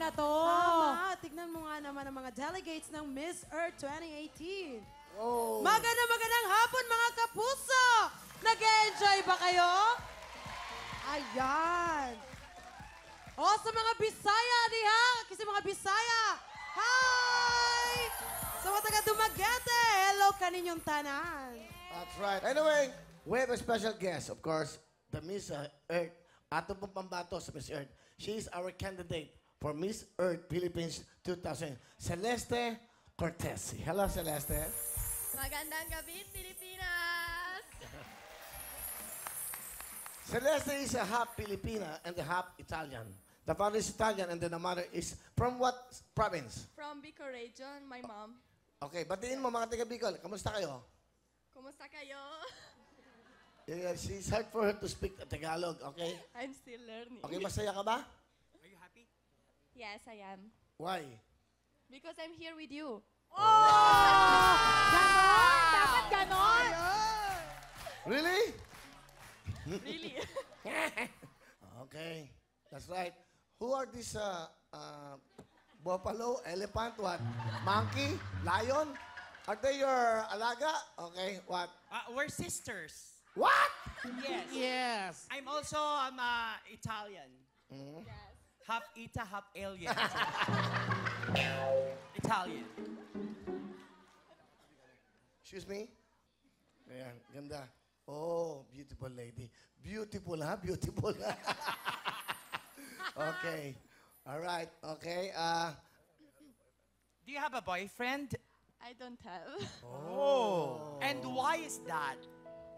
na to. Tama. Tignan mo nga naman ang mga delegates ng Miss Earth 2018. Oh. Magandang hapon mga kapuso! Nag-enjoy ba kayo? Ayan. O sa mga Bisaya diha, kasi mga Bisaya, hi! Sa mga taga Dumaguete, hello kaninyong tanan. That's right. Anyway, we have a special guest, of course, the Miss Earth. Ato pong pambato sa Miss Earth. She is our candidate for Miss Earth Philippines 2000, Celeste Cortez. Hello, Celeste. Magandang gabi, Pilipinas! Celeste is a half Filipina and a half Italian. The father is Italian and then the mother is from what province? From Bicol region, my mom. Okay, batiin mo mga taga Bicol. Kamusta kayo? Kumusta kayo? Yeah, it's hard for her to speak Tagalog, okay? I'm still learning. Okay, masaya ka ba? Yes, I am. Why? Because I'm here with you. Ganon! Dapat ganon! Really? Really? Okay, that's right. Who are these buffalo, elephant, what? Monkey? Lion? Are they your alaga? Okay, what? We're sisters. What? Yes. Yes. I'm also Italian. Mm-hmm. Yes. Half Ita, half alien. Italian. Excuse me? Ayan, ganda. Oh, beautiful lady. Beautiful, ha? Beautiful. Okay. All right. Okay. Do you have a boyfriend? I don't have. Oh. And why is that?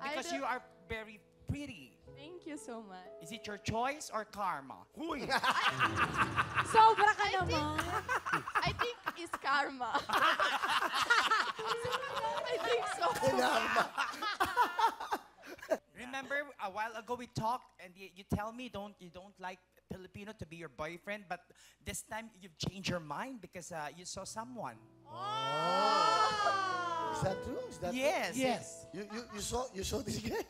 I Because don't- you are very pretty. Thank you so much. Is it your choice or karma? Huy! Sobra ka naman. I think it's karma. I think so. Kinama. Remember a while ago we talked and you tell me you don't like Filipino to be your boyfriend, but this time you've changed your mind because you saw someone. Is that true? Is that Yes. Yes. You saw this guy?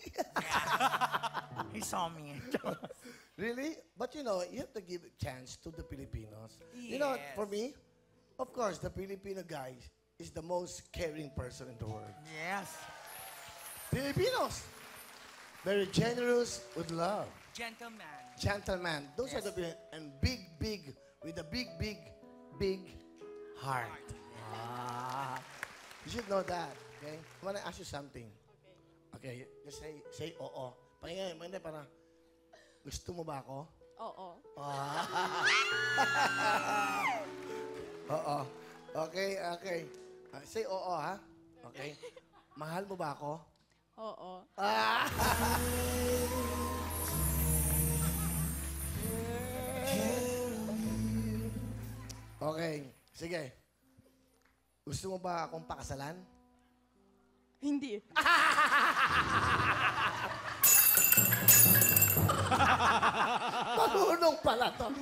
He saw me. Really? But you know, you have to give a chance to the Filipinos. You know, Yes. for me, of course, the Filipino guy is the most caring person in the world. Yes. Filipinos, very generous with love. Gentleman. Gentleman. Those are the and big, with a big heart. Ah. You should know that, okay? I want to ask you something. Okay, just say oo. Pakinggan, hindi para, gusto mo ba ako? Oo. Oo. Okay. Say oo, ha? Okay. Mahal mo ba ako? Oo. Okay. Sige. Gusto mo ba akong pakasalan? Hindi. Marunong pala to.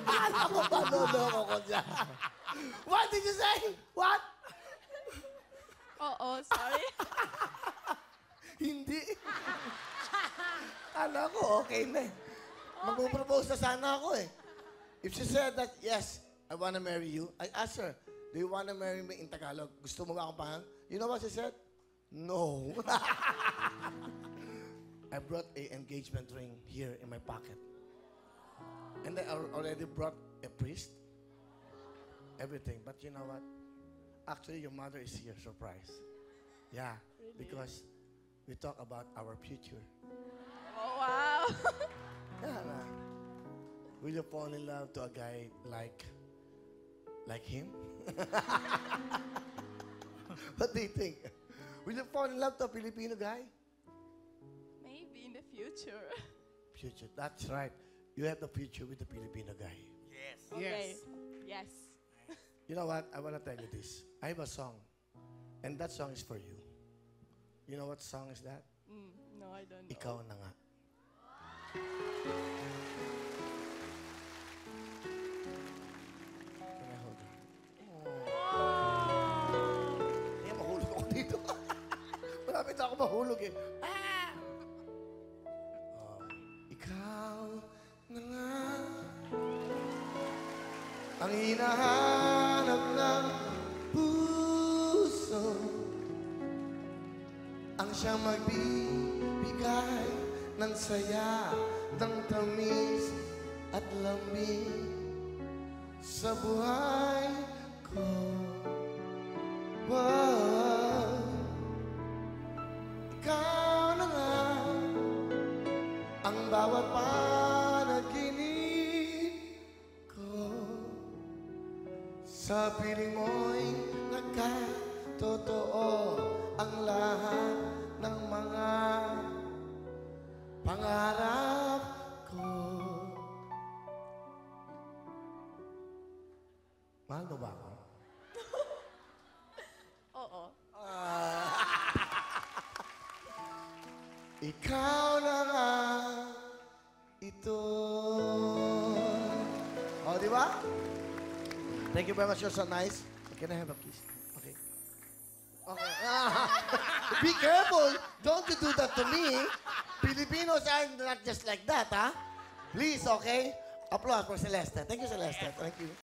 Alam mo, marunong ako dyan. What did you say? What? Oo, sorry. Hindi. Alam ko, okay na eh. Mag-propose na sana ako eh. If she said that, yes, I wanna marry you, I asked her, do you wanna marry me in Tagalog? Gusto mo ba akong pangalan? You know what she said? No. I brought a engagement ring here in my pocket. And I already brought a priest. Everything. But you know what? Actually, your mother is here, surprise. Yeah, because we talk about our future. Oh, wow. Yeah, nah. Will you fall in love to a guy like him? What do you think? Will you fall in love to a Filipino guy? Maybe in the future. Future, that's right. You have the future with the Filipino guy. Yes. Okay. Yes. You know what? I want to tell you this. I have a song, and that song is for you. You know what song is that? No, I don't know. Ikaw na nga. Can I hold her? Kaya mahulog ako dito. Malapit ako mahulog eh. Oh, ikaw na nga. ang hinahanap ng puso, ang siyang magbibigay ng saya, ng tamis at lamig sa buhay ko. Wow. Ikaw na nga ang bawat panaginip ko. Sa piling mo'y nagkatotoo ang lahat ng mga pangarap ko. Mahal mo ba ako? Oo. Ikaw na nga ito. Oh, di ba? Thank you very much. You're so nice. Can I have a kiss? Okay. Okay. Be careful. Don't you do that to me. Filipinos are not just like that, ha? Please, okay? Applause for Celeste. Thank you, Celeste. Thank you.